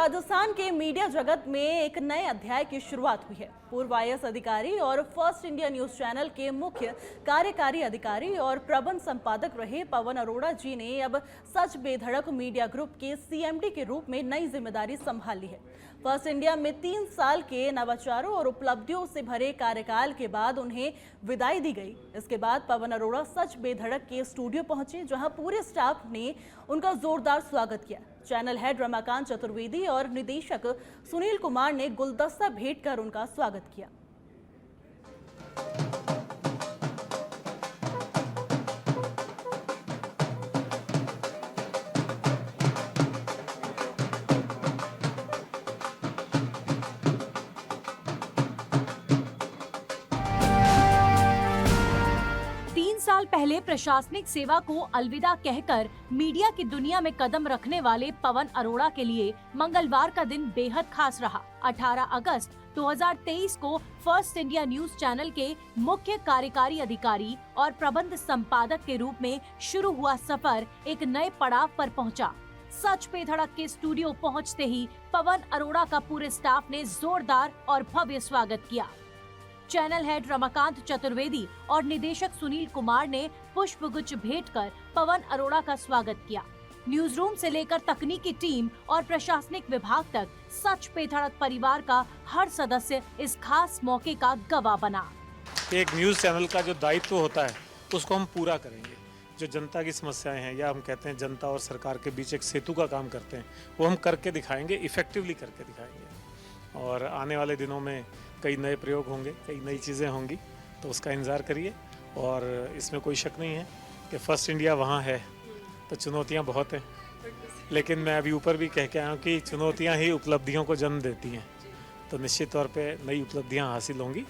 राजस्थान के मीडिया जगत में एक नए अध्याय की शुरुआत हुई है। पूर्व आईएएस अधिकारी और फर्स्ट इंडिया न्यूज चैनल के मुख्य कार्यकारी अधिकारी और प्रबंध संपादक रहे पवन अरोड़ा जी ने अब सच बेधड़क मीडिया ग्रुप के सीएमडी के रूप में नई जिम्मेदारी संभाल ली है। फर्स्ट इंडिया में 3 साल के नवाचारों और उपलब्धियों से भरे कार्यकाल के बाद उन्हें विदाई दी गई। इसके बाद पवन अरोड़ा सच बेधड़क के स्टूडियो पहुंचे, जहां पूरे स्टाफ ने उनका जोरदार स्वागत किया। चैनल हेड रमाकांत चतुर्वेदी और निदेशक सुनील कुमार ने गुलदस्ता भेंट कर उनका स्वागत किया। 3 साल पहले प्रशासनिक सेवा को अलविदा कहकर मीडिया की दुनिया में कदम रखने वाले पवन अरोड़ा के लिए मंगलवार का दिन बेहद खास रहा। 18 अगस्त 2023 को फर्स्ट इंडिया न्यूज चैनल के मुख्य कार्यकारी अधिकारी और प्रबंध संपादक के रूप में शुरू हुआ सफर एक नए पड़ाव पर पहुंचा। सच बेधड़क के स्टूडियो पहुंचते ही पवन अरोड़ा का पूरे स्टाफ ने जोरदार और भव्य स्वागत किया। चैनल हेड रमाकांत चतुर्वेदी और निदेशक सुनील कुमार ने पुष्पगुच्छ भेंट कर पवन अरोड़ा का स्वागत किया। न्यूज रूम से लेकर तकनीकी टीम और प्रशासनिक विभाग तक सच बेधड़क परिवार का हर सदस्य इस खास मौके का गवाह बना। एक न्यूज चैनल का जो दायित्व होता है उसको हम पूरा करेंगे। जो जनता की समस्याएं हैं, या हम कहते हैं जनता और सरकार के बीच एक सेतु का काम करते हैं, वो हम करके दिखाएंगे, इफेक्टिवली करके दिखाएंगे। और आने वाले दिनों में कई नए प्रयोग होंगे, कई नई चीज़ें होंगी, तो उसका इंतज़ार करिए। और इसमें कोई शक नहीं है कि फर्स्ट इंडिया वहाँ है तो चुनौतियाँ बहुत हैं, लेकिन मैं अभी ऊपर भी कह के आया हूँ कि चुनौतियाँ ही उपलब्धियों को जन्म देती हैं। तो निश्चित तौर पे नई उपलब्धियाँ हासिल होंगी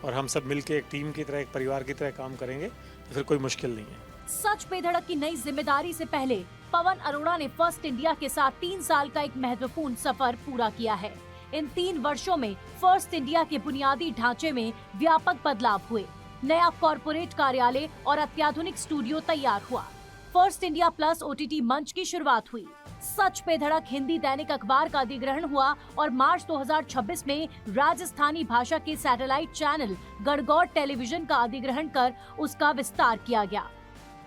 और हम सब मिलके एक टीम की तरह, एक परिवार की तरह काम करेंगे, तो फिर कोई मुश्किल नहीं है। सच बेधड़क की नई जिम्मेदारी से पहले पवन अरोड़ा ने फर्स्ट इंडिया के साथ 3 साल का एक महत्वपूर्ण सफर पूरा किया है। इन 3 वर्षों में फर्स्ट इंडिया के बुनियादी ढांचे में व्यापक बदलाव हुए। नया कॉर्पोरेट कार्यालय और अत्याधुनिक स्टूडियो तैयार हुआ। फर्स्ट इंडिया प्लस OTT मंच की शुरुआत हुई। सच बेधड़क हिंदी दैनिक अखबार का अधिग्रहण हुआ और मार्च 2026 में राजस्थानी भाषा के सैटेलाइट चैनल गणगौर टेलीविजन का अधिग्रहण कर उसका विस्तार किया गया।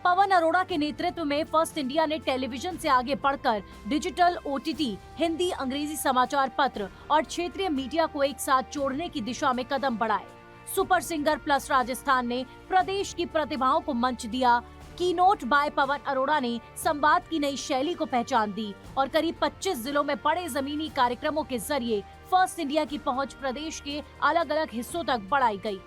पवन अरोड़ा के नेतृत्व में फर्स्ट इंडिया ने टेलीविजन से आगे बढ़कर डिजिटल OTT, हिंदी अंग्रेजी समाचार पत्र और क्षेत्रीय मीडिया को एक साथ जोड़ने की दिशा में कदम बढ़ाए। सुपर सिंगर प्लस राजस्थान ने प्रदेश की प्रतिभाओं को मंच दिया। कीनोट बाय पवन अरोड़ा ने संवाद की नई शैली को पहचान दी और करीब 25 जिलों में बड़े जमीनी कार्यक्रमों के जरिए फर्स्ट इंडिया की पहुंच प्रदेश के अलग अलग हिस्सों तक बढ़ाई गई।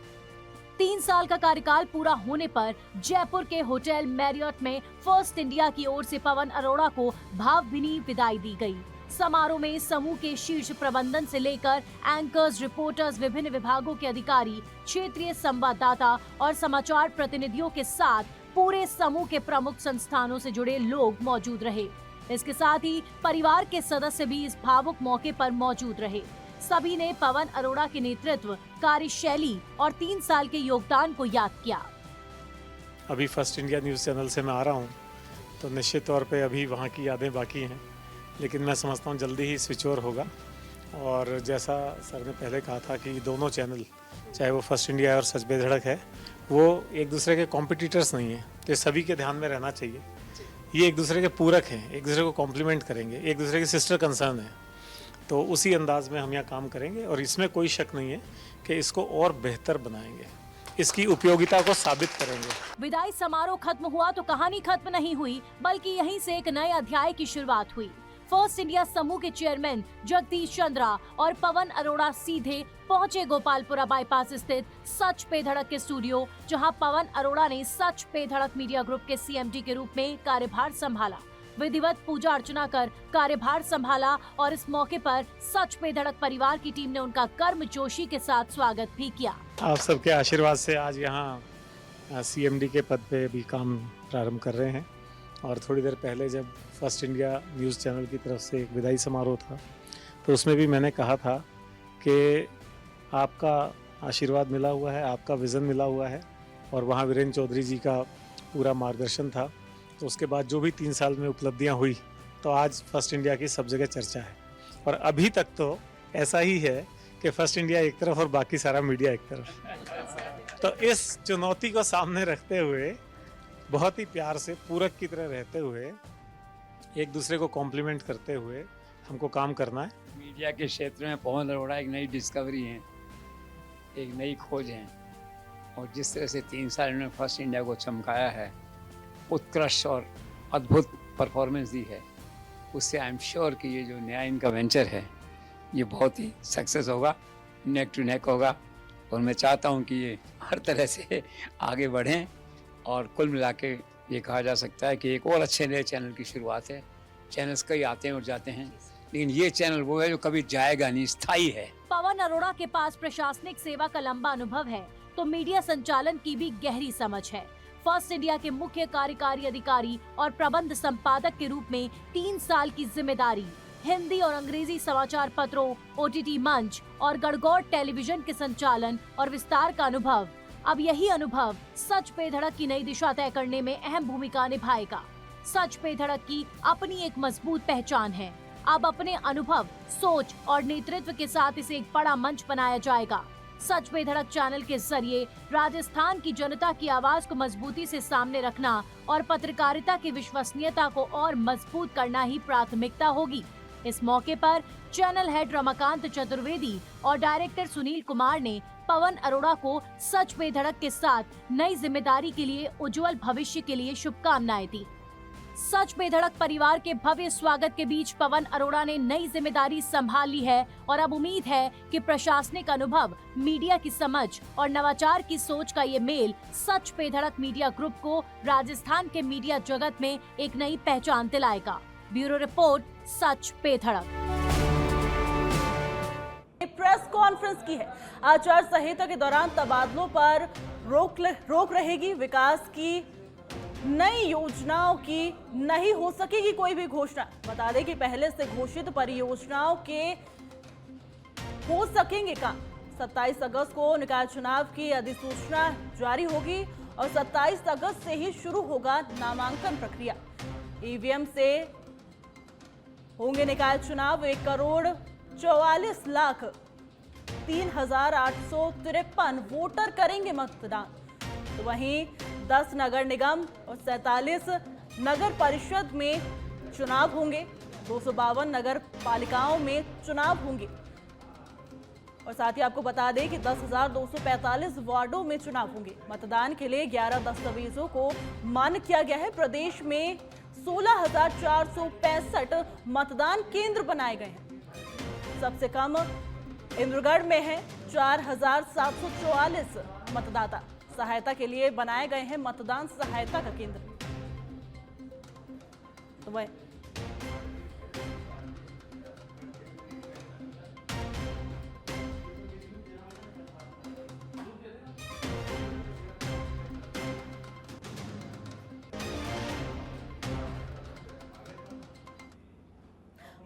3 साल का कार्यकाल पूरा होने पर जयपुर के होटल मैरियट में फर्स्ट इंडिया की ओर से पवन अरोड़ा को भावभीनी विदाई दी गई। समारोह में समूह के शीर्ष प्रबंधन से लेकर एंकर्स, रिपोर्टर्स, विभिन्न विभागों के अधिकारी, क्षेत्रीय संवाददाता और समाचार प्रतिनिधियों के साथ पूरे समूह के प्रमुख संस्थानों से जुड़े लोग मौजूद रहे। इसके साथ ही परिवार के सदस्य भी इस भावुक मौके पर मौजूद रहे। सभी ने पवन अरोड़ा के नेतृत्व, कार्यशैली और 3 साल के योगदान को याद किया। अभी फर्स्ट इंडिया न्यूज़ चैनल से मैं आ रहा हूँ, तो निश्चित तौर पे अभी वहाँ की यादें बाकी हैं, लेकिन मैं समझता हूँ जल्दी ही स्विच ओवर होगा। और जैसा सर ने पहले कहा था कि दोनों चैनल, चाहे वो फर्स्ट इंडिया और सच बेधड़क है, वो एक दूसरे के कॉम्पिटिटर्स नहीं है, तो सभी के ध्यान में रहना चाहिए। ये एक दूसरे के पूरक हैं, एक दूसरे को कॉम्प्लीमेंट करेंगे, एक दूसरे के सिस्टर कंसर्न है। तो उसी अंदाज में हम यहाँ काम करेंगे और इसमें कोई शक नहीं है कि इसको और बेहतर बनाएंगे, इसकी उपयोगिता को साबित करेंगे। विदाई समारोह खत्म हुआ तो कहानी खत्म नहीं हुई, बल्कि यहीं से एक नए अध्याय की शुरुआत हुई। फर्स्ट इंडिया समूह के चेयरमैन जगदीश चंद्रा और पवन अरोड़ा सीधे पहुंचे गोपालपुरा बाईपास स्थित सच बेधड़क के स्टूडियो, जहां पवन अरोड़ा ने सच बेधड़क मीडिया ग्रुप के CMD के रूप में कार्यभार संभाला। विधिवत पूजा अर्चना कर कार्यभार संभाला और इस मौके पर सच बेधड़क परिवार की टीम ने उनका गर्मजोशी के साथ स्वागत भी किया। आप सबके आशीर्वाद से आज यहाँ CMD के पद पे भी काम प्रारंभ कर रहे हैं। और थोड़ी देर पहले जब फर्स्ट इंडिया न्यूज़ चैनल की तरफ से एक विदाई समारोह था, तो उसमें भी मैंने कहा था कि आपका आशीर्वाद मिला हुआ है, आपका विज़न मिला हुआ है, और वहाँ वीरेंद्र चौधरी जी का पूरा मार्गदर्शन था। तो उसके बाद जो भी 3 साल में उपलब्धियाँ हुई, तो आज फर्स्ट इंडिया की सब जगह चर्चा है। और अभी तक तो ऐसा ही है कि फर्स्ट इंडिया एक तरफ और बाकी सारा मीडिया एक तरफ। तो इस चुनौती को सामने रखते हुए बहुत ही प्यार से पूरक की तरह रहते हुए एक दूसरे को कॉम्प्लीमेंट करते हुए हमको काम करना है। मीडिया के क्षेत्र में पवन अरोड़ा एक नई डिस्कवरी है, एक नई खोज है, और जिस तरह से 3 साल इन्होंने फर्स्ट इंडिया को चमकाया है, उत्कृष्ट और अद्भुत परफॉर्मेंस दी है, उससे आई एम श्योर कि ये जो नया इनका वेंचर है ये बहुत ही सक्सेस होगा, नेक टू नेक होगा। और मैं चाहता हूँ कि ये हर तरह से आगे बढ़ें, और कुल मिला के ये कहा जा सकता है कि एक और अच्छे नए चैनल की शुरुआत है। चैनल्स कई आते हैं और जाते हैं, लेकिन ये चैनल वो है जो कभी जाएगा नहीं, स्थायी है। पवन अरोड़ा के पास प्रशासनिक सेवा का लंबा अनुभव है तो मीडिया संचालन की भी गहरी समझ है। फर्स्ट इंडिया के मुख्य कार्यकारी अधिकारी और प्रबंध संपादक के रूप में 3 साल की जिम्मेदारी, हिंदी और अंग्रेजी समाचार पत्रों, OTT मंच और गणगौर टेलीविजन के संचालन और विस्तार का अनुभव। अब यही अनुभव सच पे धड़क की नई दिशा तय करने में अहम भूमिका निभाएगा। सच पे धड़क की अपनी एक मजबूत पहचान है। अब अपने अनुभव, सोच और नेतृत्व के साथ इसे एक बड़ा मंच बनाया जाएगा। सच पे धड़क चैनल के जरिए राजस्थान की जनता की आवाज को मजबूती से सामने रखना और पत्रकारिता की विश्वसनीयता को और मजबूत करना ही प्राथमिकता होगी। इस मौके पर चैनल हेड रमाकांत चतुर्वेदी और डायरेक्टर सुनील कुमार ने पवन अरोड़ा को सच पे धड़क के साथ नई जिम्मेदारी के लिए उज्जवल भविष्य के लिए शुभकामनाएं दी। सच पे धड़क परिवार के भव्य स्वागत के बीच पवन अरोड़ा ने नई जिम्मेदारी संभाल ली है और अब उम्मीद है कि प्रशासनिक अनुभव, मीडिया की समझ और नवाचार की सोच का ये मेल सच पे धड़क मीडिया ग्रुप को राजस्थान के मीडिया जगत में एक नई पहचान दिलाएगा। ब्यूरो रिपोर्ट, सच पे धड़क। प्रेस कॉन्फ्रेंस की है। आचार संहिता के दौरान तबादलों पर रोक रहेगी। विकास की नई योजनाओं की नहीं हो सकेगी कोई भी घोषणा। बता दें कि पहले से घोषित परियोजनाओं के हो सकेंगे काम। 27 अगस्त को निकाय चुनाव की अधिसूचना जारी होगी और 27 अगस्त से ही शुरू होगा नामांकन प्रक्रिया। ईवीएम से होंगे निकाय चुनाव। 1,44,03,853 वोटर करेंगे मतदान। तो वहीं 10 नगर निगम और 47 नगर परिषद में चुनाव होंगे। 252 नगर पालिकाओं में चुनाव होंगे। और साथ ही आपको बता दें कि 10,245 वार्डों में चुनाव होंगे। मतदान के लिए 11 दस्तावेजों को मान्य किया गया है। प्रदेश में 16,465 मतदान केंद्र बनाए गए हैं। सबसे कम इंद्रगढ़ में है 4,744 मतदाता सहायता के लिए बनाए गए हैं मतदान सहायता का केंद्र। तो वह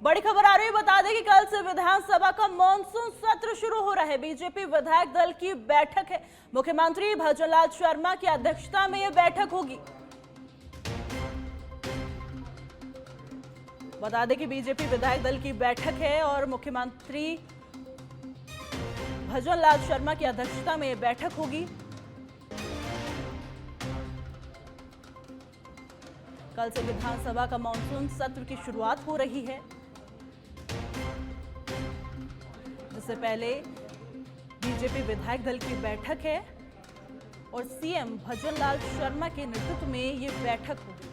बड़ी खबर आ रही है। बता दें कि कल से विधानसभा का मॉनसून सत्र शुरू हो रहा है। बीजेपी विधायक दल की बैठक है। मुख्यमंत्री भजनलाल शर्मा की अध्यक्षता में यह बैठक होगी। बता दें कि बीजेपी विधायक दल की बैठक है और मुख्यमंत्री भजनलाल शर्मा की अध्यक्षता में यह बैठक होगी। कल से विधानसभा का मॉनसून सत्र की शुरुआत हो रही है। इससे पहले बीजेपी विधायक दल की बैठक है और सीएम भजनलाल शर्मा के नेतृत्व में ये बैठक होगी।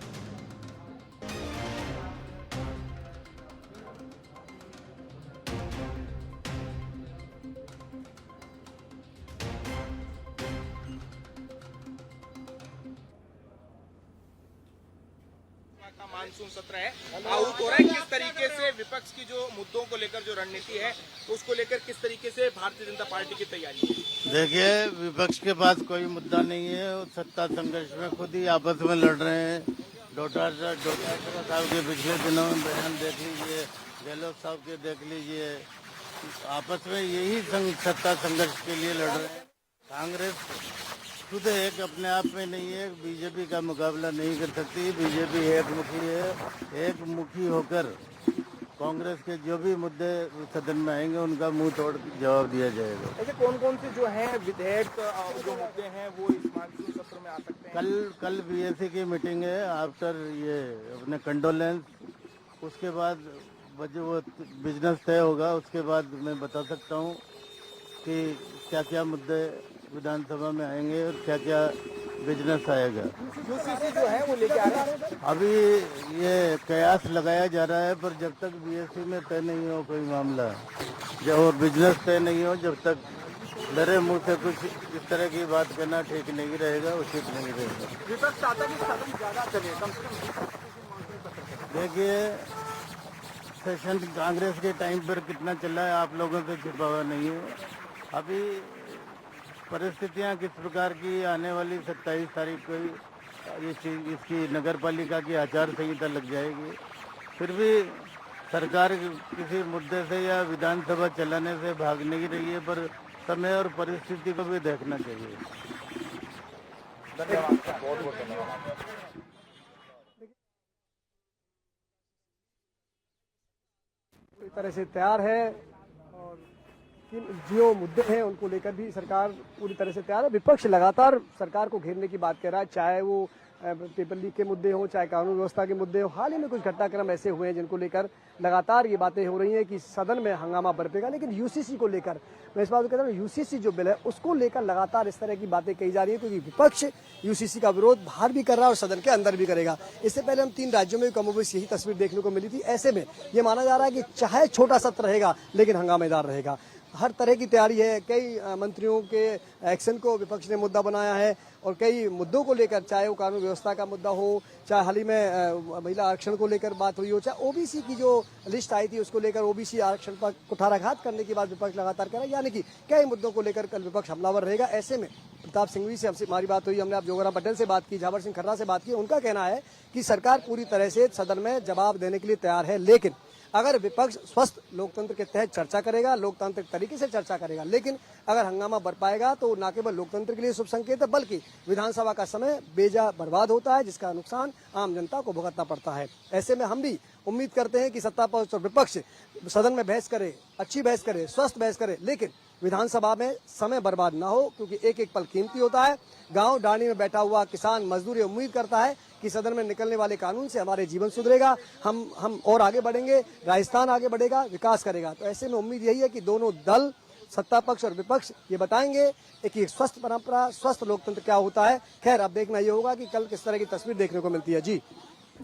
का मानसून सत्र है, आहूत हो रहा है। किस तरीके से विपक्ष की जो मुद्दों को लेकर जो रणनीति है उसको लेकर किस तरीके से भारतीय जनता पार्टी की तैयारी है? देखिए, विपक्ष के पास कोई मुद्दा नहीं है। वो सत्ता संघर्ष में खुद ही आपस में लड़ रहे हैं। डोटासरा साहब के पिछले दिनों में बयान देख लीजिए, गहलोत साहब के देख लीजिए, आपस में यही सत्ता संघर्ष के लिए लड़ रहे हैं। कांग्रेस खुद एक अपने आप में नहीं है, बीजेपी का मुकाबला नहीं कर सकती। बीजेपी एक मुखी है। एक मुखी होकर कांग्रेस के जो भी मुद्दे सदन में आएंगे उनका मुंह तोड़ जवाब दिया जाएगा। ऐसे कौन कौन से जो है विधेयक जो मुद्दे हैं वो इस मानसून सत्र में आ सकते हैं? कल बीएससी की मीटिंग है आफ्टर ये अपने कंडोलेंस, उसके बाद जो वो बिजनेस तय होगा उसके बाद मैं बता सकता हूँ कि क्या क्या मुद्दे विधानसभा में आएंगे और क्या क्या बिजनेस आएगा। यूसीसी जो है वो लेके आ रहा है। अभी ये कयास लगाया जा रहा है, पर जब तक बीएससी में तय नहीं हो कोई मामला, जब और बिजनेस तय नहीं हो, जब तक मेरे मुंह से कुछ इस तरह की बात करना ठीक नहीं रहेगा, उचित नहीं रहेगा। विपक्ष चाहता है कि सदन ज्यादा चले, कम से कम। देखिए, सेशन कांग्रेस के टाइम पर कितना चला है आप लोगों से छिपा हुआ नहीं है। अभी परिस्थितियां किस प्रकार की आने वाली 27 तारीख को ये चीज इसकी नगर पालिका की आचार संहिता लग जाएगी। फिर भी सरकार किसी मुद्दे से या विधानसभा चलाने से भाग नहीं रही है, पर समय और परिस्थिति को भी देखना चाहिए। धन्यवाद, बहुत बहुत धन्यवाद। पूरी तरह से तैयार है और जो मुद्दे हैं उनको लेकर भी सरकार पूरी तरह से तैयार है। विपक्ष लगातार सरकार को घेरने की बात कर रहा है, चाहे वो पेपर लीक के मुद्दे हों, चाहे कानून व्यवस्था के मुद्दे हों। हाल ही में कुछ घटनाक्रम ऐसे हुए हैं जिनको लेकर लगातार ये बातें हो रही हैं कि सदन में हंगामा बरपेगा। लेकिन यूसीसी को लेकर मैं इस बात को कहता हूँ, यूसीसी जो बिल है उसको लेकर लगातार इस तरह की बातें कही जा रही है, क्योंकि विपक्ष यूसीसी का विरोध बाहर भी कर रहा है और सदन के अंदर भी करेगा। इससे पहले हम 3 राज्यों में कमोबेश यही तस्वीर देखने को मिली थी। ऐसे में ये माना जा रहा है कि चाहे छोटा सत्र रहेगा लेकिन हंगामेदार रहेगा। हर तरह की तैयारी है। कई मंत्रियों के एक्शन को विपक्ष ने मुद्दा बनाया है और कई मुद्दों को लेकर, चाहे वो कानून व्यवस्था का मुद्दा हो, चाहे हाल ही में महिला आरक्षण को लेकर बात हुई हो, चाहे ओबीसी की जो लिस्ट आई थी उसको लेकर ओबीसी आरक्षण पर कुठाराघात करने के बाद विपक्ष लगातार कर रहा है। यानी कि कई मुद्दों को लेकर कल विपक्ष हमलावर रहेगा। ऐसे में प्रताप सिंघवी से हमसे हमारी बात हुई, हमने आप जोगराम पटेल से बात की, झावर सिंह खर्रा से बात की। उनका कहना है कि सरकार पूरी तरह से सदन में जवाब देने के लिए तैयार है, लेकिन अगर विपक्ष स्वस्थ लोकतंत्र के तहत चर्चा करेगा, लोकतांत्रिक तरीके से चर्चा करेगा, लेकिन अगर हंगामा बरपाएगा तो न केवल लोकतंत्र के लिए शुभ संकेत है, बल्कि विधानसभा का समय बेजा बर्बाद होता है, जिसका नुकसान आम जनता को भुगतना पड़ता है। ऐसे में हम भी उम्मीद करते हैं कि सत्ता पक्ष और विपक्ष सदन में बहस करे, अच्छी बहस करे, स्वस्थ बहस करे, लेकिन विधानसभा में समय बर्बाद ना हो, क्योंकि एक एक पल कीमती होता है। गांव डाणी में बैठा हुआ किसान मजदूर ये उम्मीद करता है कि सदन में निकलने वाले कानून से हमारे जीवन सुधरेगा, हम और आगे बढ़ेंगे, राजस्थान आगे बढ़ेगा, विकास करेगा। तो ऐसे में उम्मीद यही है कि दोनों दल, सत्ता पक्ष और विपक्ष, ये बताएंगे एक स्वस्थ परंपरा, स्वस्थ लोकतंत्र क्या होता है। खैर, अब देखना ये होगा कि कल किस तरह की तस्वीर देखने को मिलती है। जी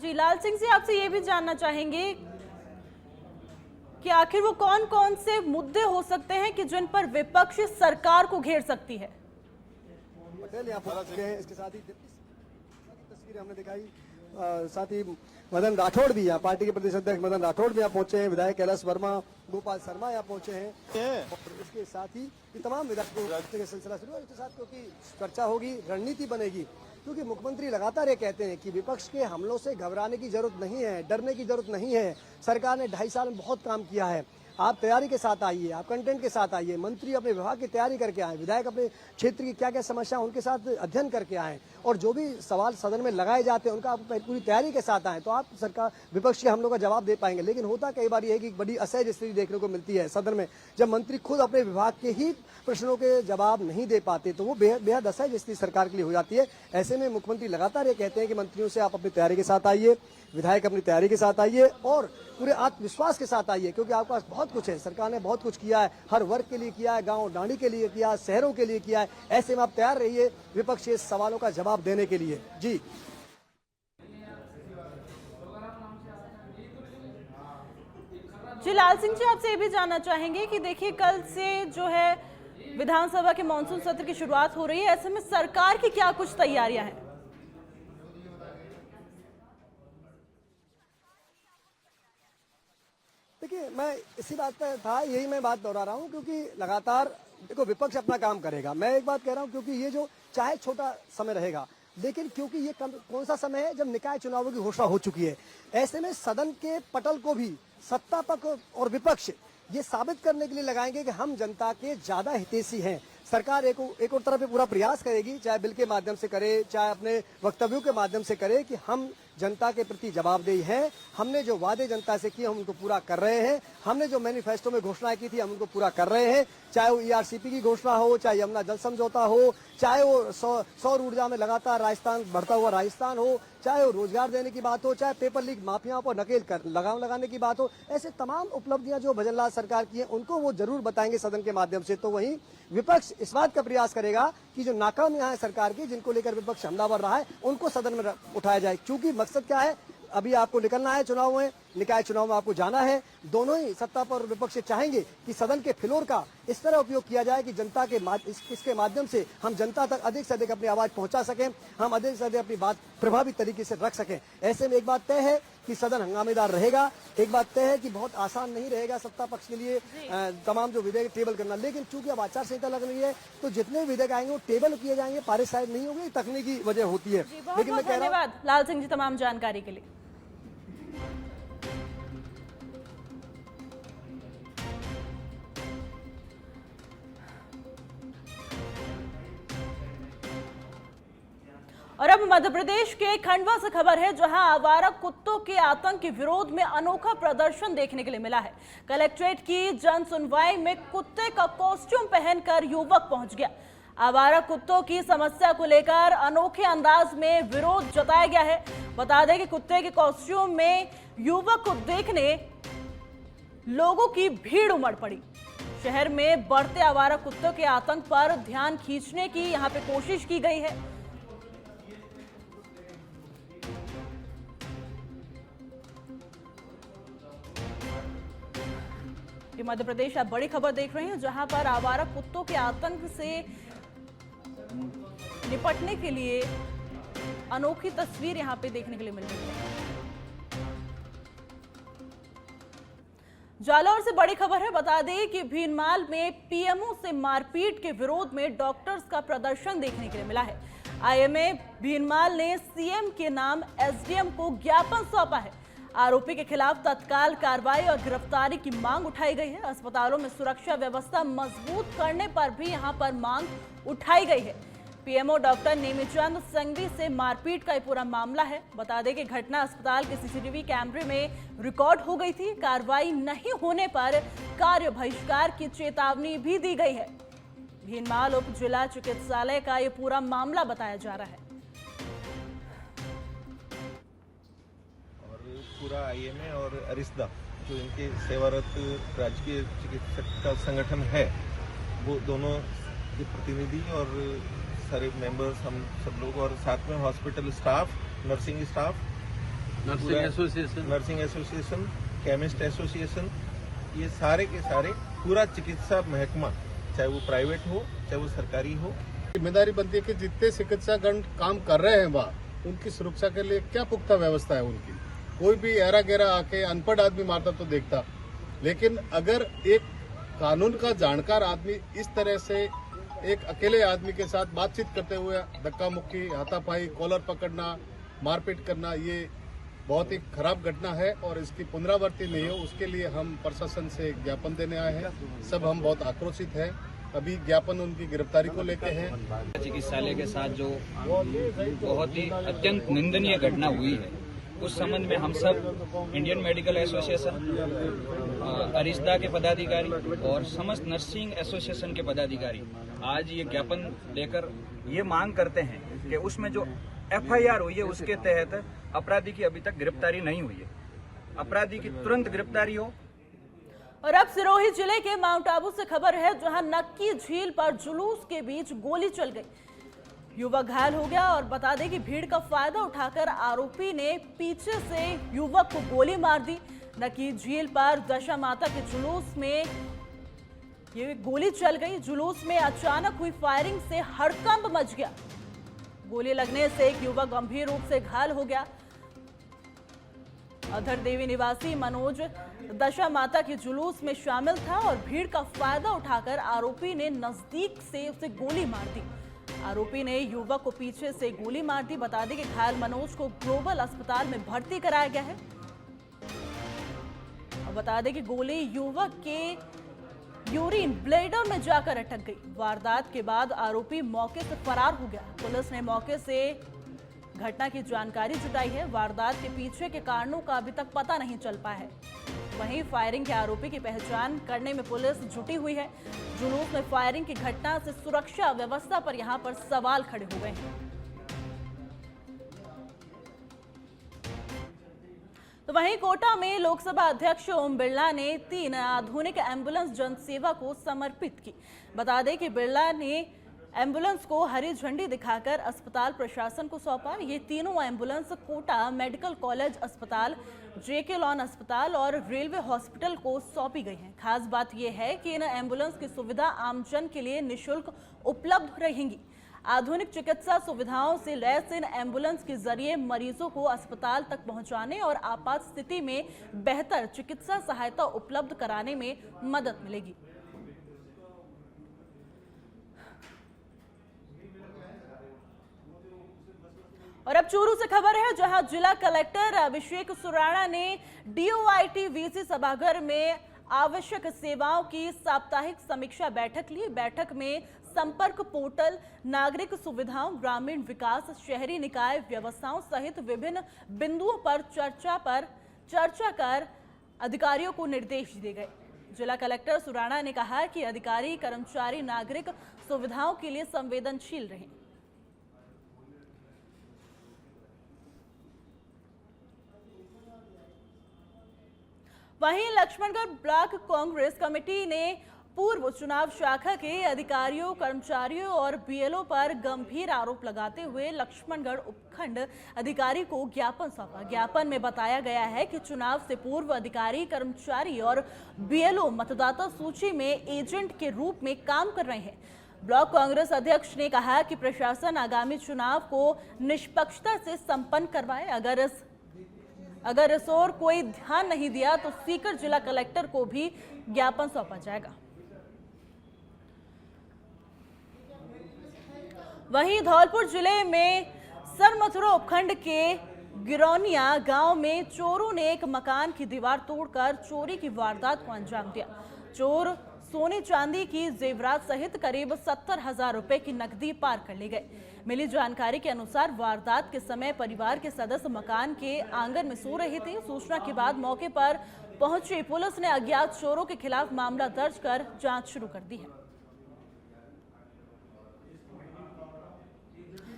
लाल सिंह जी, आपसे ये भी जानना चाहेंगे कि आखिर वो कौन कौन से मुद्दे हो सकते हैं कि जिन पर विपक्ष सरकार को घेर सकती है। पटेल यहाँ पहुंच चुके हैं, इसके साथ ही तस्वीरें हमने दिखाई, साथ ही मदन राठौड़ भी यहाँ, पार्टी के प्रदेश अध्यक्ष मदन राठौड़ भी यहाँ पहुंचे हैं, विधायक कैलाश वर्मा, गोपाल शर्मा यहाँ पहुंचे हैं और इसके साथ ही ये तमाम विधायकों का सिलसिला शुरू है। इसके साथ क्योंकि चर्चा होगी, रणनीति बनेगी, क्योंकि मुख्यमंत्री लगातार ये कहते हैं कि विपक्ष के हमलों से घबराने की जरूरत नहीं है, डरने की जरूरत नहीं है। सरकार ने 2.5 साल में बहुत काम किया है। आप तैयारी के साथ आइए, आप कंटेंट के साथ आइए, मंत्री अपने विभाग की तैयारी करके आए, विधायक अपने क्षेत्र की क्या क्या समस्या उनके साथ अध्ययन करके आए, और जो भी सवाल सदन में लगाए जाते हैं उनका आप पूरी तैयारी के साथ आए, तो आप सरकार विपक्ष के हमलों का जवाब दे पाएंगे। लेकिन होता कई बार यह है कि बड़ी असहज स्थिति देखने को मिलती है सदन में, जब मंत्री खुद अपने विभाग के ही प्रश्नों के जवाब नहीं दे पाते, तो वो बेहद असहज स्थिति सरकार के लिए हो जाती है। ऐसे में मुख्यमंत्री लगातार ये कहते हैं कि मंत्रियों से आप अपनी तैयारी के साथ आइए, विधायक अपनी तैयारी के साथ आइए और पूरे आत्मविश्वास के साथ आइए, क्योंकि आपके पास बहुत कुछ है। सरकार ने बहुत कुछ किया है, हर वर्ग के लिए किया है, गांव डांडी के लिए किया है, शहरों के लिए किया है। ऐसे में आप तैयार रहिए विपक्ष के सवालों का जवाब देने के लिए। जी लाल सिंह जी, आपसे ये भी जानना चाहेंगे कि देखिए कल से जो है विधानसभा के मानसून सत्र की शुरुआत हो रही है, ऐसे में सरकार की क्या कुछ तैयारियां हैं। देखिए, मैं इसी बात पर था, यही मैं बात दोहरा रहा हूं, क्योंकि लगातार देखो विपक्ष अपना काम करेगा। मैं एक बात कह रहा हूं, क्योंकि ये जो चाहे छोटा समय रहेगा, लेकिन क्योंकि ये कौन सा समय है जब निकाय चुनावों की घोषणा हो चुकी है, ऐसे में सदन के पटल को भी सत्ता पक्ष और विपक्ष ये साबित करने के लिए लगाएंगे कि हम जनता के ज्यादा हितैषी हैं। सरकार एक और तरफ पूरा प्रयास करेगी, चाहे बिल के माध्यम से करे, चाहे अपने वक्तव्यों के माध्यम से करे, कि हम जनता के प्रति जवाबदेही हैं। हमने जो वादे जनता से किए हम उनको पूरा कर रहे हैं। हमने जो मैनिफेस्टो में घोषणाएं की थी हम उनको पूरा कर रहे हैं। चाहे वो ERCP की घोषणा हो, चाहे यमुना जल समझौता हो, चाहे वो सौर ऊर्जा में लगातार राजस्थान बढ़ता हुआ राजस्थान हो, चाहे वो रोजगार देने की बात हो, चाहे पेपर लीक माफियाओं पर नकेल कर लगाम लगाने की बात हो, ऐसे तमाम उपलब्धियां जो भजनलाल सरकार की हैं उनको वो जरूर बताएंगे सदन के माध्यम से। तो वहीं विपक्ष इस बात का प्रयास करेगा कि जो नाकामियां हैं सरकार की, जिनको लेकर विपक्ष हमलावर रहा है, उनको सदन में उठाया जाए। क्योंकि मकसद क्या है, अभी आपको निकलना है चुनाव में, निकाय चुनाव में आपको जाना है। दोनों ही सत्ता पर विपक्ष चाहेंगे कि सदन के फ्लोर का इस तरह उपयोग किया जाए कि जनता के इसके माध्यम से हम जनता तक अधिक से अधिक अपनी आवाज पहुंचा सकें, हम अधिक से अधिक अपनी बात प्रभावी तरीके से रख सकें। ऐसे में एक बात तय है कि सदन हंगामेदार रहेगा। एक बात तय है कि बहुत आसान नहीं रहेगा सत्ता पक्ष के लिए तमाम जो विधेयक टेबल करना, लेकिन चूंकि अब आचार संहिता लग रही है तो जितने विधेयक आएंगे वो टेबल किए जाएंगे, पारित शायद नहीं होंगे। तकनीकी वजह होती है। लेकिन मैं कह रहा हूं, धन्यवाद लाल सिंह जी तमाम जानकारी के लिए। और अब मध्य प्रदेश के खंडवा से खबर है, जहां आवारा कुत्तों के आतंक के विरोध में अनोखा प्रदर्शन देखने के लिए मिला है। कलेक्ट्रेट की जन सुनवाई में कुत्ते का कॉस्ट्यूम पहनकर युवक पहुंच गया। आवारा कुत्तों की समस्या को लेकर अनोखे अंदाज में विरोध जताया गया है। बता दें कि कुत्ते के कॉस्ट्यूम में युवक को देखने लोगों की भीड़ उमड़ पड़ी। शहर में बढ़ते आवारा कुत्तों के आतंक पर ध्यान खींचने की यहां पे कोशिश की गई है। ये मध्य प्रदेश आप बड़ी खबर देख रहे हैं, जहां पर आवारा कुत्तों के आतंक से निपटने के लिए अनोखी तस्वीर यहां पे देखने के लिए मिल रही है। जालौर से बड़ी खबर है, बता दें कि भीनमाल में पीएमओ से मारपीट के विरोध में डॉक्टर्स का प्रदर्शन देखने के लिए मिला है। आईएमए भीनमाल ने सीएम के नाम एसडीएम को ज्ञापन सौंपा है। आरोपी के खिलाफ तत्काल कार्रवाई और गिरफ्तारी की मांग उठाई गई है। अस्पतालों में सुरक्षा व्यवस्था मजबूत करने पर भी यहां पर मांग उठाई गई है। पीएमओ डॉक्टर नेमीचंद संघवी से मारपीट का पूरा मामला है। बता दें कि घटना अस्पताल के सीसीटीवी कैमरे में रिकॉर्ड हो गई थी। कार्रवाई नहीं होने पर कार्य बहिष्कार की चेतावनी भी दी गई है। भीनमाल उप जिला चिकित्सालय का ये पूरा मामला बताया जा रहा है। पूरा आईएमए और अरिस्दा जो इनके सेवारत राजकीय चिकित्सक का संगठन है, वो दोनों के प्रतिनिधि और सारे मेंबर्स हम सब लोग, और साथ में hospital staff, nursing staff, nursing association, chemist association, ये सारे के सारे पूरा चिकित्सा महकमा, चाहे वो प्राइवेट हो चाहे वो सरकारी हो, जिम्मेदारी बनती है कि जितने चिकित्सागण काम कर रहे हैं वहाँ उनकी सुरक्षा के लिए क्या पुख्ता व्यवस्था है उनकी। कोई भी ऐरा गैरा आके अनपढ़ आदमी मारता तो देखता, लेकिन अगर एक कानून का जानकार आदमी इस तरह से एक अकेले आदमी के साथ बातचीत करते हुए धक्का मुक्की, हाथापाई, कॉलर पकड़ना, मारपीट करना, ये बहुत ही खराब घटना है और इसकी पुनरावृत्ति नहीं हो उसके लिए हम प्रशासन से ज्ञापन देने आए हैं। सब हम बहुत आक्रोशित हैं। अभी ज्ञापन उनकी गिरफ्तारी को लेके है। चिकित्सालय के साथ जो बहुत ही अत्यंत निंदनीय घटना हुई है, उस संबंध में हम सब इंडियन मेडिकल एसोसिएशन, अरिस्दा के पदाधिकारी और समस्त नर्सिंग एसोसिएशन के पदाधिकारी आज ये ज्ञापन देकर ये मांग करते हैं कि उसमें जो एफआईआर हुई है उसके तहत अपराधी की अभी तक गिरफ्तारी नहीं हुई है, अपराधी की तुरंत गिरफ्तारी हो। और अब सिरोही जिले के माउंट आबू से खबर है, जहां नक्की झील पर जुलूस के बीच गोली चल गई, युवक घायल हो गया। और बता दें कि भीड़ का फायदा उठाकर आरोपी ने पीछे से युवक को गोली मार दी। नक्की झील पर दशा माता के जुलूस में ये गोली चल गई। जुलूस में अचानक हुई फायरिंग से हड़कंप मच गया। गोली लगने से एक युवक गंभीर रूप से घायल हो गया। अधर देवी निवासी मनोज दशा माता के जुलूस में शामिल था और भीड़ का फायदा उठाकर आरोपी ने नजदीक से उसे गोली मार दी। आरोपी ने युवक को पीछे से गोली मार दी। बता दें कि घायल मनोज को ग्लोबल अस्पताल में भर्ती कराया गया है। और बता दें कि गोली युवक के यूरिन ब्लेडर में जाकर अटक गई। वारदात के बाद आरोपी मौके से फरार हो गया। पुलिस ने मौके से घटना की जानकारी जुटाई है। वारदात के पीछे के कारणों का अभी तक पता नहीं चल पाया है। वहीं फायरिंग के आरोपी की पहचान करने में पुलिस जुटी हुई है। जुलूस में फायरिंग की घटना से सुरक्षा व्यवस्था पर यहां पर सवाल खड़े हो गए हैं। तो वहीं कोटा में लोकसभा अध्यक्ष ओम बिरला ने 3 आधुनिक एम्बुलेंस जनसेवा को समर्पित की। बता दें कि बिरला ने एम्बुलेंस को हरी झंडी दिखाकर अस्पताल प्रशासन को सौंपा। ये तीनों एम्बुलेंस कोटा मेडिकल कॉलेज अस्पताल, जेके लॉन अस्पताल और रेलवे हॉस्पिटल को सौंपी गई हैं। खास बात यह है कि इन एम्बुलेंस की सुविधा आमजन के लिए निःशुल्क उपलब्ध रहेंगी। आधुनिक चिकित्सा सुविधाओं से लैस इन एम्बुलेंस के जरिए मरीजों को अस्पताल तक पहुंचाने और आपात स्थिति में बेहतर चिकित्सा सहायता उपलब्ध कराने में मदद मिलेगी। और अब चूरू से खबर है, जहां जिला कलेक्टर अभिषेक सुराणा ने डीओआईटी वीसी सभागार में आवश्यक सेवाओं की साप्ताहिक समीक्षा बैठक ली। बैठक में संपर्क पोर्टल, नागरिक सुविधाओं, ग्रामीण विकास, शहरी निकाय व्यवस्थाओं सहित विभिन्न बिंदुओं पर चर्चा कर अधिकारियों को निर्देश दिए गए। जिला कलेक्टर सुराणा ने कहा कि अधिकारी कर्मचारी नागरिक सुविधाओं के लिए संवेदनशील रहें। वहीं लक्ष्मणगढ़ ब्लॉक कांग्रेस कमेटी ने पूर्व चुनाव शाखा के अधिकारियों, कर्मचारियों और बीएलओ पर गंभीर आरोप लगाते हुए लक्ष्मणगढ़ उपखंड अधिकारी को ज्ञापन सौंपा। ज्ञापन में बताया गया है कि चुनाव से पूर्व अधिकारी, कर्मचारी और बीएलओ मतदाता सूची में एजेंट के रूप में काम कर रहे हैं। ब्लॉक कांग्रेस अध्यक्ष ने कहा कि प्रशासन आगामी चुनाव को निष्पक्षता से संपन्न करवाए। अगर इस ओर कोई ध्यान नहीं दिया तो सीकर जिला कलेक्टर को भी ज्ञापन सौंपा जाएगा। वहीं धौलपुर जिले में सरमथुरा उपखंड के गिरौनिया गांव में चोरों ने एक मकान की दीवार तोड़कर चोरी की वारदात को अंजाम दिया। चोर सोने चांदी की जेवरात सहित करीब 70,000 रुपए की नकदी पार कर ले गए। मिली जानकारी के अनुसार वारदात के समय परिवार के सदस्य मकान के आंगन में सो रहे थे। सूचना के बाद मौके पर पहुंची पुलिस ने अज्ञात चोरों के खिलाफ मामला दर्ज कर जांच शुरू कर दी है।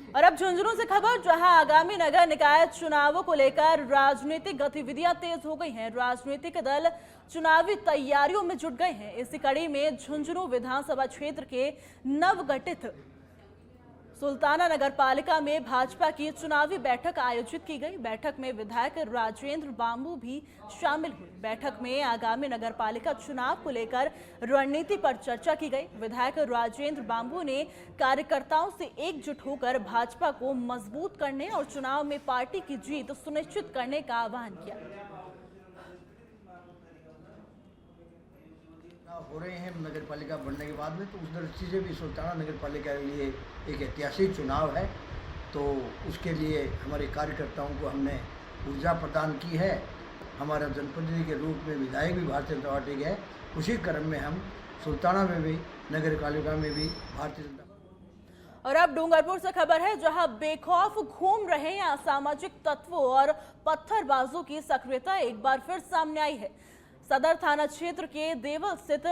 और अब झुंझुनू से खबर, जहां आगामी नगर निकाय चुनावों को लेकर राजनीतिक गतिविधियां तेज हो गई हैं। राजनीतिक दल चुनावी तैयारियों में जुट गए हैं। इसी कड़ी में झुंझुनू विधानसभा क्षेत्र के नवगठित सुल्ताना नगर पालिका में भाजपा की चुनावी बैठक आयोजित की गई। बैठक में विधायक राजेंद्र बांबू भी शामिल हुए। बैठक में आगामी नगर पालिका चुनाव को लेकर रणनीति पर चर्चा की गई। विधायक राजेंद्र बांबू ने कार्यकर्ताओं से एकजुट होकर भाजपा को मजबूत करने और चुनाव में पार्टी की जीत सुनिश्चित करने का आह्वान किया। हो रहे हैं नगर पालिका बनने के बाद में, तो उस दृष्टि से भी सुल्ताना नगर पालिका के लिए एक ऐतिहासिक चुनाव है। तो उसके लिए हमारे कार्यकर्ताओं को हमने ऊर्जा प्रदान की है। हमारा जनप्रतिनिधि के रूप में विधायक भी भारतीय जनता पार्टी के है। उसी क्रम में हम सुल्ताना में भी, नगर पालिका में भी भारतीय जनता। और अब डूंगरपुर से खबर है, जहां बेखौफ घूम रहे असामाजिक तत्वों और पत्थरबाजों की सक्रियता एक बार फिर सामने आई है। सदर थाना क्षेत्र के देवल स्थित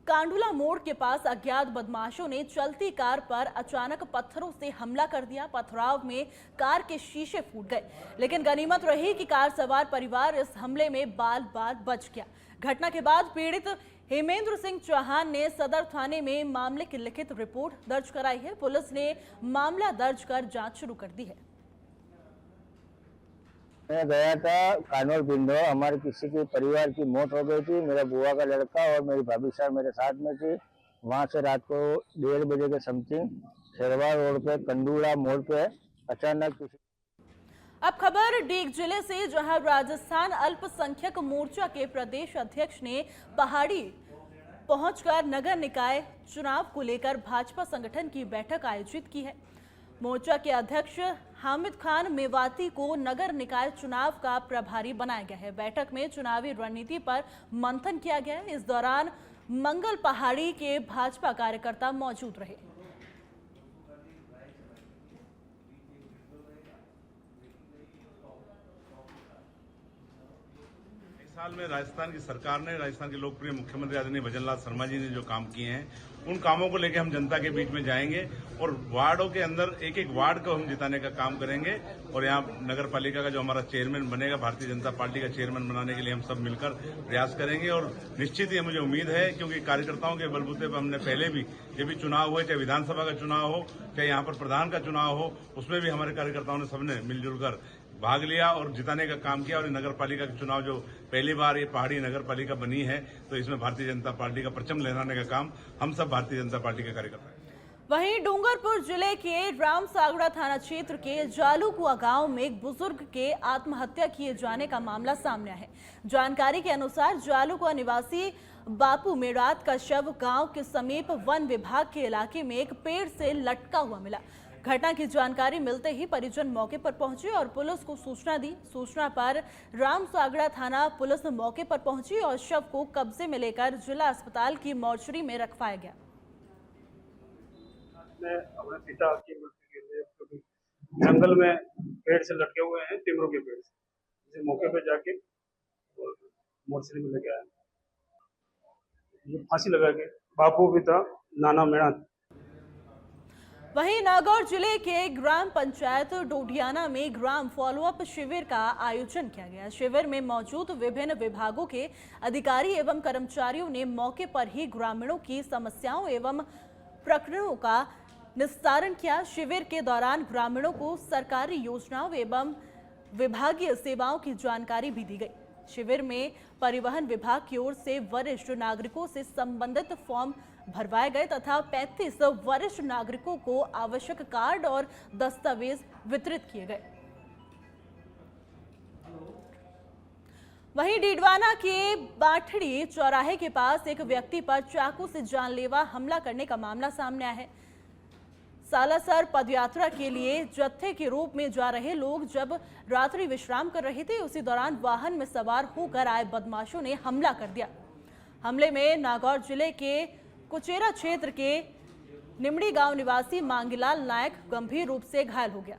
कांडुला मोड़ के पास अज्ञात बदमाशों ने चलती कार पर अचानक पत्थरों से हमला कर दिया। पथराव में कार के शीशे फूट गए, लेकिन गनीमत रही कि कार सवार परिवार इस हमले में बाल बाल बच गया। घटना के बाद पीड़ित हेमेंद्र सिंह चौहान ने सदर थाने में मामले की लिखित रिपोर्ट दर्ज कराई है। पुलिस ने मामला दर्ज कर जांच शुरू कर दी है। मैं गया था कानौर बिंदो, हमारे किसी के परिवार की मौत हो गई थी। मेरा बुआ का लड़का और मेरी भाभी साहब मेरे साथ में थी। वहां से रात को 1:30 बजे के समथिंग शेरवा रोड पे कंडूला मोड़ पे अचानक अब खबर डीग जिले से, जहां राजस्थान अल्पसंख्यक मोर्चा के प्रदेश अध्यक्ष ने पहाड़ी पहुंचकर नगर निकाय चुनाव को लेकर भाजपा संगठन की बैठक आयोजित की है। मोर्चा के अध्यक्ष हामिद खान मेवाती को नगर निकाय चुनाव का प्रभारी बनाया गया है। बैठक में चुनावी रणनीति पर मंथन किया गया है। इस दौरान मंगल पहाड़ी के भाजपा कार्यकर्ता मौजूद रहे। साल में राजस्थान की सरकार ने, राजस्थान के लोकप्रिय मुख्यमंत्री आदरणीय भजनलाल शर्मा जी ने जो काम किए हैं, उन कामों को लेकर हम जनता के बीच में जाएंगे और वार्डों के अंदर एक एक वार्ड को हम जिताने का काम करेंगे। और यहाँ नगर पालिका का जो हमारा चेयरमैन बनेगा, भारतीय जनता पार्टी का चेयरमैन बनाने के लिए हम सब मिलकर प्रयास करेंगे। और निश्चित ही मुझे उम्मीद है, क्योंकि कार्यकर्ताओं के बलबूते पर हमने पहले भी जब भी चुनाव हुए, चाहे विधानसभा का चुनाव हो, चाहे यहाँ पर प्रधान का चुनाव हो, उसमें भी हमारे कार्यकर्ताओं ने सबने मिलजुल कर भाग लिया और जिताने का काम किया। और नगर पालिका का चुनाव जो पहली बार ये पहाड़ी नगर पालिका बनी है, तो इसमें भारतीय जनता पार्टी का परचम लहराने का काम हम सब भारतीय जनता पार्टी के कार्यकर्ता हैं। वहीं डूंगरपुर जिले के रामसागड़ा थाना क्षेत्र के जालूकुआ गांव में एक बुजुर्ग के आत्महत्या किए जाने का मामला सामने आया है। जानकारी के अनुसार जालूकुआ निवासी बापू मेरात का शव गांव के समीप वन विभाग के इलाके में एक पेड़ से लटका हुआ मिला। घटना की जानकारी मिलते ही परिजन मौके पर पहुंचे और पुलिस को सूचना दी। सूचना पर रामसागड़ा थाना पुलिस मौके पर पहुंची और शव को कब्जे में लेकर जिला अस्पताल की मोर्चरी में रखवाया गया। अपने पिता की मृत्यु के लिए जंगल में पेड़ से लटके हुए हैं, टिमरों के पेड़ से, मौके पे जाके और मोर्चरी में लेके आया। ये फांसी लगा के बापू पिता नाना मेरात। वहीं नागौर जिले के ग्राम पंचायत डोडियाना में ग्राम फॉलोअप शिविर का आयोजन किया गया। शिविर में मौजूद विभिन्न विभागों के अधिकारी एवं कर्मचारियों ने मौके पर ही ग्रामीणों की समस्याओं एवं प्रकरणों का निस्तारण किया। शिविर के दौरान ग्रामीणों को सरकारी योजनाओं एवं विभागीय सेवाओं की जानकारी भी दी गई। शिविर में परिवहन विभाग की ओर से वरिष्ठ नागरिकों से संबंधित फॉर्म भरवाए गए तथा 35 वरिष्ठ नागरिकों को आवश्यक कार्ड और दस्तावेज वितरित किए गए। वहीं डीडवाना के बाठड़ी चौराहे के पास एक व्यक्ति पर चाकू से जानलेवा हमला करने का मामला सामने आया है। सालासर पदयात्रा के लिए जत्थे के रूप में जा रहे लोग जब रात्रि विश्राम कर रहे थे, उसी दौरान वाहन में सवार होकर आए बदमाशों ने हमला कर दिया। हमले में नागौर जिले के कुचेरा क्षेत्र के निमड़ी गांव निवासी मांगीलाल नायक गंभीर रूप से घायल हो गया।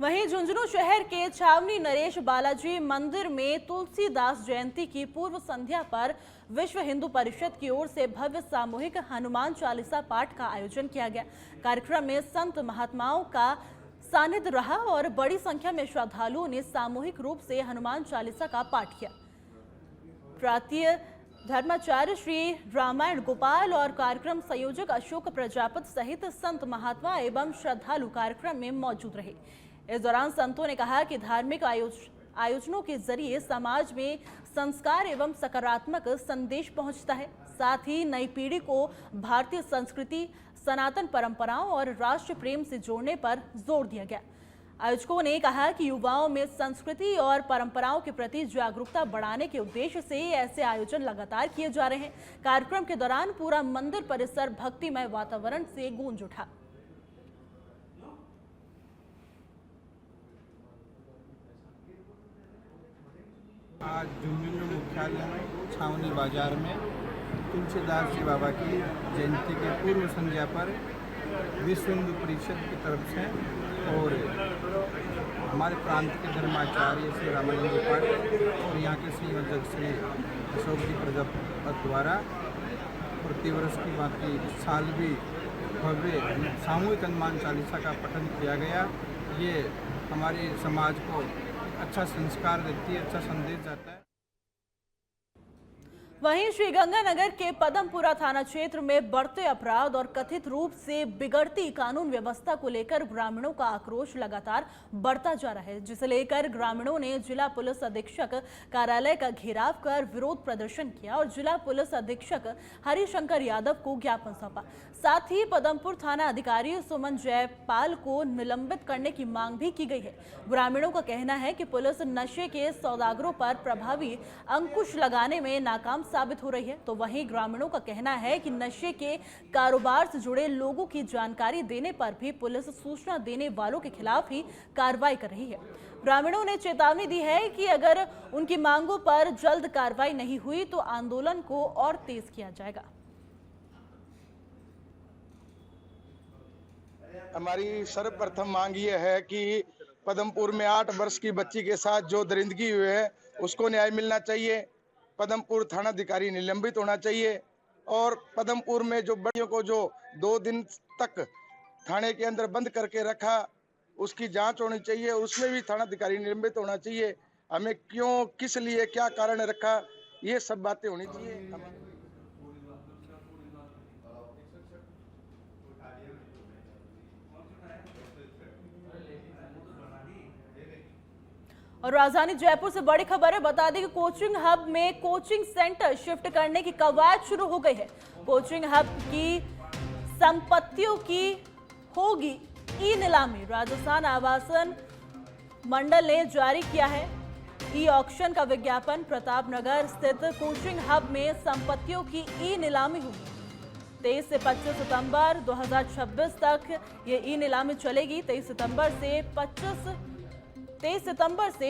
वहीं झुंझुनू शहर के छावनी नरेश बालाजी मंदिर में तुलसीदास जयंती की पूर्व संध्या पर विश्व हिंदू परिषद की ओर से भव्य सामूहिक हनुमान चालीसा पाठ का आयोजन किया गया। कार्यक्रम में संत महात्माओं का सानिध्य रहा और बड़ी संख्या में श्रद्धालुओं ने सामूहिक रूप से हनुमान चालीसा का पाठ किया। प्रातीय धर्माचार्य श्री रामायण गोपाल और कार्यक्रम संयोजक अशोक प्रजापति सहित संत महात्मा एवं श्रद्धालु कार्यक्रम में मौजूद रहे। इस दौरान संतों ने कहा कि धार्मिक आयोजनों के जरिए समाज में संस्कार एवं सकारात्मक संदेश पहुंचता है। साथ ही नई पीढ़ी को भारतीय संस्कृति, सनातन परंपराओं और राष्ट्र प्रेम से जोड़ने पर जोर दिया गया। आयोजकों ने कहा कि युवाओं में संस्कृति और परंपराओं के प्रति जागरूकता बढ़ाने के उद्देश्य से ऐसे आयोजन लगातार किए जा रहे हैं। कार्यक्रम के दौरान पूरा मंदिर परिसर भक्तिमय वातावरण से गूंज उठा। आज झुंझुनू मुख्यालय में छावनी बाजार में तुलसीदास जी बाबा की जयंती के पूर्व संध्या पर विश्व हिंदू परिषद की तरफ से और हमारे प्रांत के धर्माचार्य श्री रामायण गोपाल और यहाँ के श्री अध्यक्ष श्री अशोक जी प्रजापति द्वारा प्रतिवर्ष की भांति इस साल भी भव्य सामूहिक हनुमान चालीसा का पठन किया गया। ये हमारे समाज को अच्छा संस्कार देती है, अच्छा संदेश जाता है। वहीं श्रीगंगानगर के पदमपुरा थाना क्षेत्र में बढ़ते अपराध और कथित रूप से बिगड़ती कानून व्यवस्था को लेकर ग्रामीणों का आक्रोश लगातार बढ़ता जा रहा है, जिसे लेकर ग्रामीणों ने जिला पुलिस अधीक्षक कार्यालय का घेराव कर विरोध प्रदर्शन किया और जिला पुलिस अधीक्षक हरिशंकर यादव को ज्ञापन सौंपा। साथ ही पदमपुर थाना अधिकारी सुमन जयपाल को निलंबित करने की मांग भी की गई है। ग्रामीणों का कहना है कि पुलिस नशे के सौदागरों पर प्रभावी अंकुश लगाने में नाकाम साबित हो रही है, तो वहीं ग्रामीणों का कहना है कि नशे के कारोबार से जुड़े लोगों की जानकारी देने पर भी पुलिस सूचना देने वालों के खिलाफ ही कार्रवाई कर रही है। ग्रामीणों ने चेतावनी दी है कि अगर उनकी मांगों पर जल्द कार्रवाई नहीं हुई तो आंदोलन को और तेज किया जाएगा। हमारी सर्वप्रथम मांग ये है कि पदमपुर में 8 वर्ष की बच्ची के साथ जो दरिंदगी हुई है उसको न्याय मिलना चाहिए। पदमपुर थानाधिकारी निलंबित होना चाहिए और पदमपुर में जो बच्चियों को जो 2 दिन तक थाने के अंदर बंद करके रखा उसकी जांच होनी चाहिए, उसमें भी थानाधिकारी निलंबित होना चाहिए। हमें क्यों, किस लिए, क्या कारण रखा, ये सब बातें होनी चाहिए। और राजधानी जयपुर से बड़ी खबर है। बता दें कि कोचिंग हब में कोचिंग सेंटर शिफ्ट करने की कवायद शुरू हो गई है। कोचिंग हब की संपत्तियों की होगी ई नीलामी। राजस्थान आवासन मंडल ने जारी किया है ई ऑक्शन का विज्ञापन। प्रतापनगर स्थित कोचिंग हब में संपत्तियों की ई नीलामी होगी। 23 से 25 सितंबर 2026 तक ये ई नीलामी चलेगी। 23 सितंबर से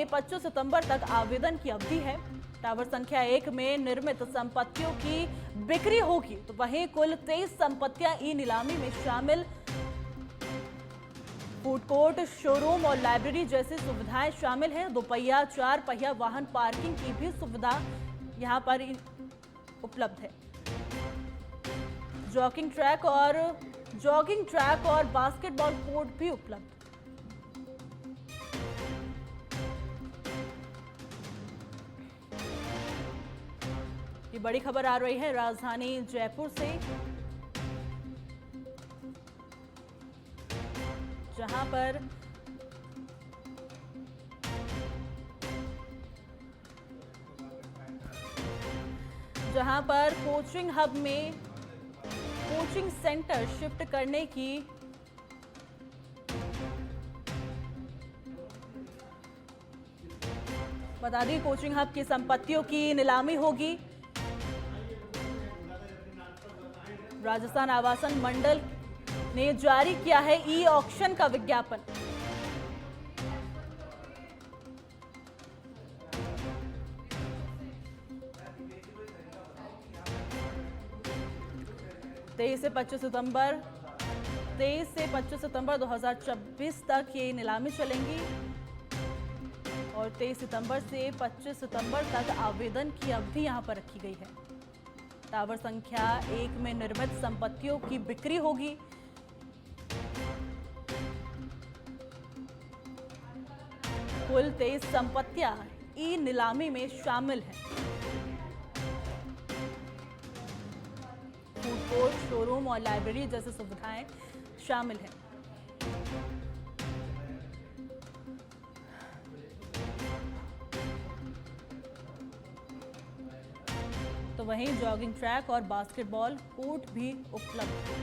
25 सितंबर तक आवेदन की अवधि है। टावर संख्या 1 में निर्मित संपत्तियों की बिक्री होगी, तो वहीं कुल 23 संपत्तियां ई नीलामी में शामिल। फूड कोर्ट, शोरूम और लाइब्रेरी जैसी सुविधाएं शामिल हैं। 2 पहिया 4 पहिया वाहन पार्किंग की भी सुविधा यहां पर उपलब्ध है। जॉगिंग ट्रैक और बास्केटबॉल कोर्ट भी उपलब्ध। ये बड़ी खबर आ रही है राजधानी जयपुर से, जहां पर कोचिंग हब में कोचिंग सेंटर शिफ्ट करने की बता दी। कोचिंग हब की संपत्तियों की नीलामी होगी। राजस्थान आवासन मंडल ने जारी किया है ई ऑक्शन का विज्ञापन। तेईस से 25 सितंबर 2026 तक ये नीलामी चलेंगी और 23 सितंबर से 25 सितंबर तक आवेदन की अवधि यहां पर रखी गई है। टावर संख्या 1 में निर्मित संपत्तियों की बिक्री होगी। कुल 23 संपत्तियां ई नीलामी में शामिल हैं। फूड कोर्ट, शोरूम और लाइब्रेरी जैसी सुविधाएं शामिल हैं। तो वहीं जॉगिंग ट्रैक और बास्केटबॉल कोर्ट भी उपलब्ध है।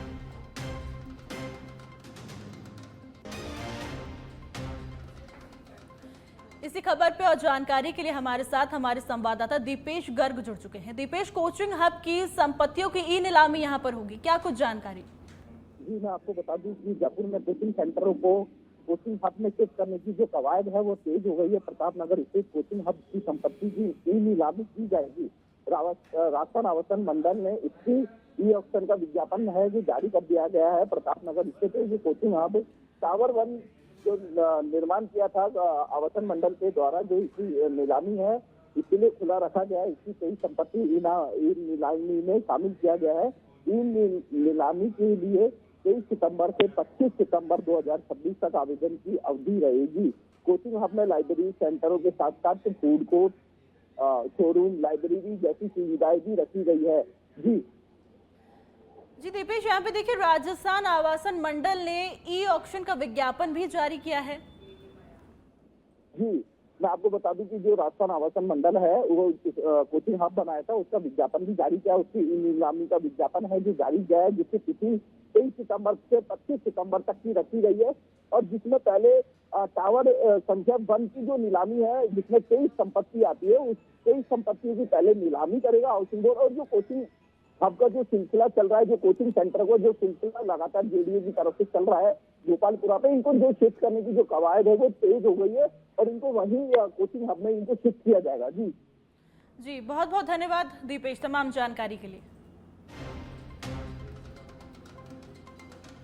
इसी खबर पे और जानकारी के लिए हमारे साथ हमारे संवाददाता दीपेश गर्ग जुड़ चुके हैं। दीपेश, कोचिंग हब की संपत्तियों की ई नीलामी यहां पर होगी, क्या कुछ जानकारी? जी, मैं आपको बता दूं कि जयपुर में कोचिंग सेंटरों को कोचिंग हब में शिफ्ट करने की जो कवायद है वो तेज हो गई है। प्रतापनगर स्थित कोचिंग हब की संपत्ति की ई नीलामी की जाएगी। राजस्थान आवासन मंडल ने इसकी ई ऑक्शन का विज्ञापन है जो जारी कर दिया गया है। प्रतापनगर स्थित ये कोचिंग हब टावर 1 जो निर्माण किया था आवासन मंडल के द्वारा, जो इसकी नीलामी है इसलिए खुला रखा गया है। इसकी कई संपत्ति नीलामी में शामिल किया गया है। इन नीलामी के लिए 23 सितंबर से 25 सितंबर 2026 तक आवेदन की अवधि रहेगी। कोचिंग हब में लाइब्रेरी सेंटरों के साथ साथ फूड कोर्ट, शोरूम, लाइब्रेरी जैसी सुविधाएं भी रखी गई है। जी दीपेश, यहाँ पे देखिए राजस्थान आवासन मंडल ने ई ऑक्शन का विज्ञापन भी जारी किया है। जी, मैं आपको बता दूं कि जो राजस्थान आवासन मंडल है वो कोचिंग हब बनाया था, उसका विज्ञापन भी जारी किया, उसकी नीलामी का विज्ञापन है जो जारी किया है, जिसकी तिथि 23 सितंबर से 25 सितंबर तक की रखी गई है। और जिसमें पहले टावर संख्या 1 की जो नीलामी है, जिसमें 23 संपत्ति आती है, उस 23 संपत्तियों की पहले नीलामी करेगा हाउसिंग बोर्ड। और जो कोचिंग हब का जो सिलसिला चल रहा है, जो कोचिंग सेंटर को जो सिलसिला लगातार जेडीए की तरफ से चल रहा है गोपालपुरा पे, इनको जो शिफ्ट करने की जो कवायद है वो तेज हो गई है और इनको वहीं कोचिंग हब में इनको शिफ्ट किया जाएगा। जी बहुत बहुत धन्यवाद दीपेश तमाम जानकारी के लिए।